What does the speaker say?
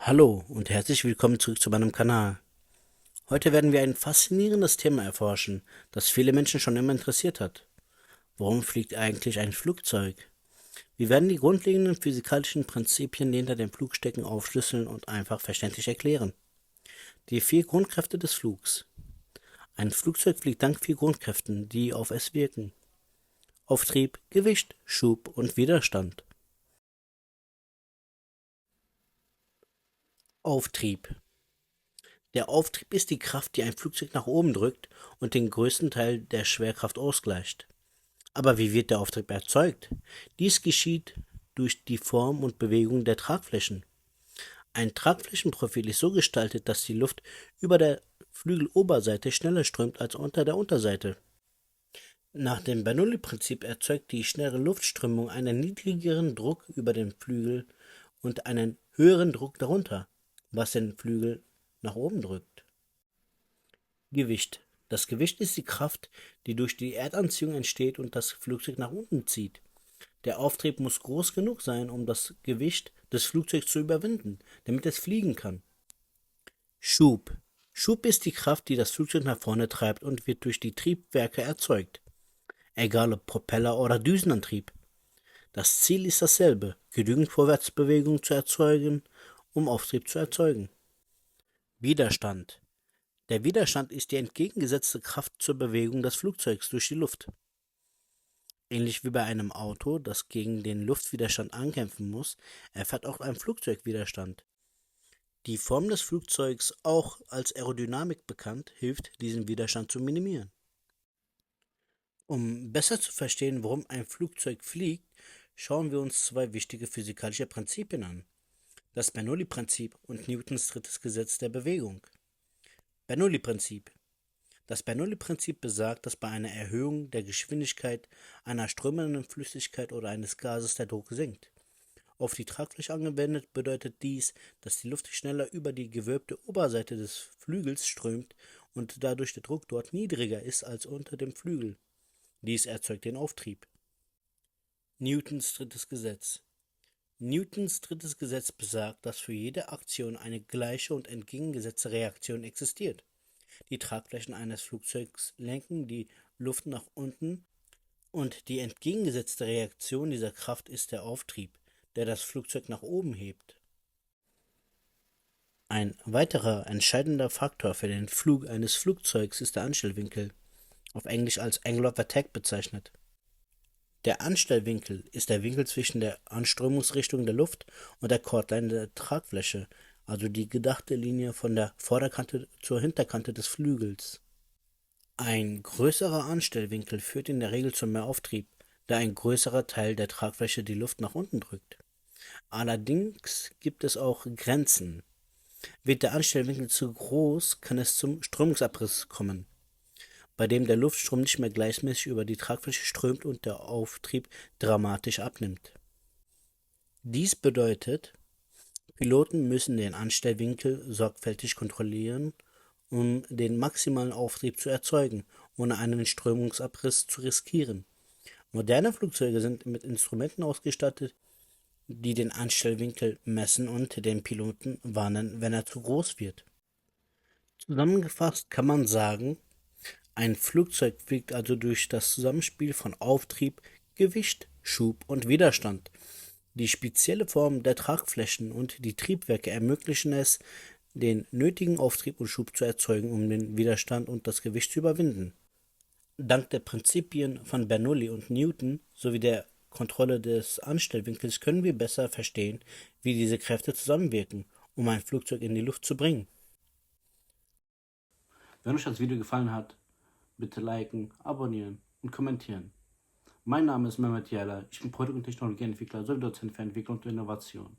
Hallo und herzlich willkommen zurück zu meinem Kanal. Heute werden wir ein faszinierendes Thema erforschen, das viele Menschen schon immer interessiert hat. Warum fliegt eigentlich ein Flugzeug? Wir werden die grundlegenden physikalischen Prinzipien, die hinter dem Flug stecken, aufschlüsseln und einfach verständlich erklären. Die 4 Grundkräfte des Flugs. Ein Flugzeug fliegt dank 4 Grundkräften, die auf es wirken. Auftrieb, Gewicht, Schub und Widerstand. Auftrieb. Der Auftrieb ist die Kraft, die ein Flugzeug nach oben drückt und den größten Teil der Schwerkraft ausgleicht. Aber wie wird der Auftrieb erzeugt? Dies geschieht durch die Form und Bewegung der Tragflächen. Ein Tragflächenprofil ist so gestaltet, dass die Luft über der Flügeloberseite schneller strömt als unter der Unterseite. Nach dem Bernoulli-Prinzip erzeugt die schnellere Luftströmung einen niedrigeren Druck über den Flügel und einen höheren Druck darunter, was den Flügel nach oben drückt. Gewicht. Das Gewicht ist die Kraft, die durch die Erdanziehung entsteht und das Flugzeug nach unten zieht. Der Auftrieb muss groß genug sein, um das Gewicht des Flugzeugs zu überwinden, damit es fliegen kann. Schub. Schub ist die Kraft, die das Flugzeug nach vorne treibt und wird durch die Triebwerke erzeugt. Egal ob Propeller oder Düsenantrieb. Das Ziel ist dasselbe, genügend Vorwärtsbewegung zu erzeugen, um Auftrieb zu erzeugen. Widerstand. Der Widerstand ist die entgegengesetzte Kraft zur Bewegung des Flugzeugs durch die Luft. Ähnlich wie bei einem Auto, das gegen den Luftwiderstand ankämpfen muss, erfährt auch ein Flugzeug Widerstand. Die Form des Flugzeugs, auch als Aerodynamik bekannt, hilft, diesen Widerstand zu minimieren. Um besser zu verstehen, warum ein Flugzeug fliegt, schauen wir uns 2 wichtige physikalische Prinzipien an: das Bernoulli-Prinzip und Newtons drittes Gesetz der Bewegung. Bernoulli-Prinzip. Das Bernoulli-Prinzip besagt, dass bei einer Erhöhung der Geschwindigkeit einer strömenden Flüssigkeit oder eines Gases der Druck sinkt. Auf die Tragfläche angewendet bedeutet dies, dass die Luft schneller über die gewölbte Oberseite des Flügels strömt und dadurch der Druck dort niedriger ist als unter dem Flügel. Dies erzeugt den Auftrieb. Newtons drittes Gesetz. Newtons drittes Gesetz besagt, dass für jede Aktion eine gleiche und entgegengesetzte Reaktion existiert. Die Tragflächen eines Flugzeugs lenken die Luft nach unten und die entgegengesetzte Reaktion dieser Kraft ist der Auftrieb, der das Flugzeug nach oben hebt. Ein weiterer entscheidender Faktor für den Flug eines Flugzeugs ist der Anstellwinkel, auf Englisch als Angle of Attack bezeichnet. Der Anstellwinkel ist der Winkel zwischen der Anströmungsrichtung der Luft und der Chordline der Tragfläche, also die gedachte Linie von der Vorderkante zur Hinterkante des Flügels. Ein größerer Anstellwinkel führt in der Regel zu mehr Auftrieb, da ein größerer Teil der Tragfläche die Luft nach unten drückt. Allerdings gibt es auch Grenzen. Wird der Anstellwinkel zu groß, kann es zum Strömungsabriss kommen, bei dem der Luftstrom nicht mehr gleichmäßig über die Tragfläche strömt und der Auftrieb dramatisch abnimmt. Dies bedeutet, Piloten müssen den Anstellwinkel sorgfältig kontrollieren, um den maximalen Auftrieb zu erzeugen, ohne einen Strömungsabriss zu riskieren. Moderne Flugzeuge sind mit Instrumenten ausgestattet, die den Anstellwinkel messen und den Piloten warnen, wenn er zu groß wird. Zusammengefasst kann man sagen, ein Flugzeug fliegt also durch das Zusammenspiel von Auftrieb, Gewicht, Schub und Widerstand. Die spezielle Form der Tragflächen und die Triebwerke ermöglichen es, den nötigen Auftrieb und Schub zu erzeugen, um den Widerstand und das Gewicht zu überwinden. Dank der Prinzipien von Bernoulli und Newton sowie der Kontrolle des Anstellwinkels können wir besser verstehen, wie diese Kräfte zusammenwirken, um ein Flugzeug in die Luft zu bringen. Wenn euch das Video gefallen hat, bitte liken, abonnieren und kommentieren. Mein Name ist Mehmet Yala, ich bin Produkt- und Technologieentwickler sowie Dozent für Entwicklung und Innovation.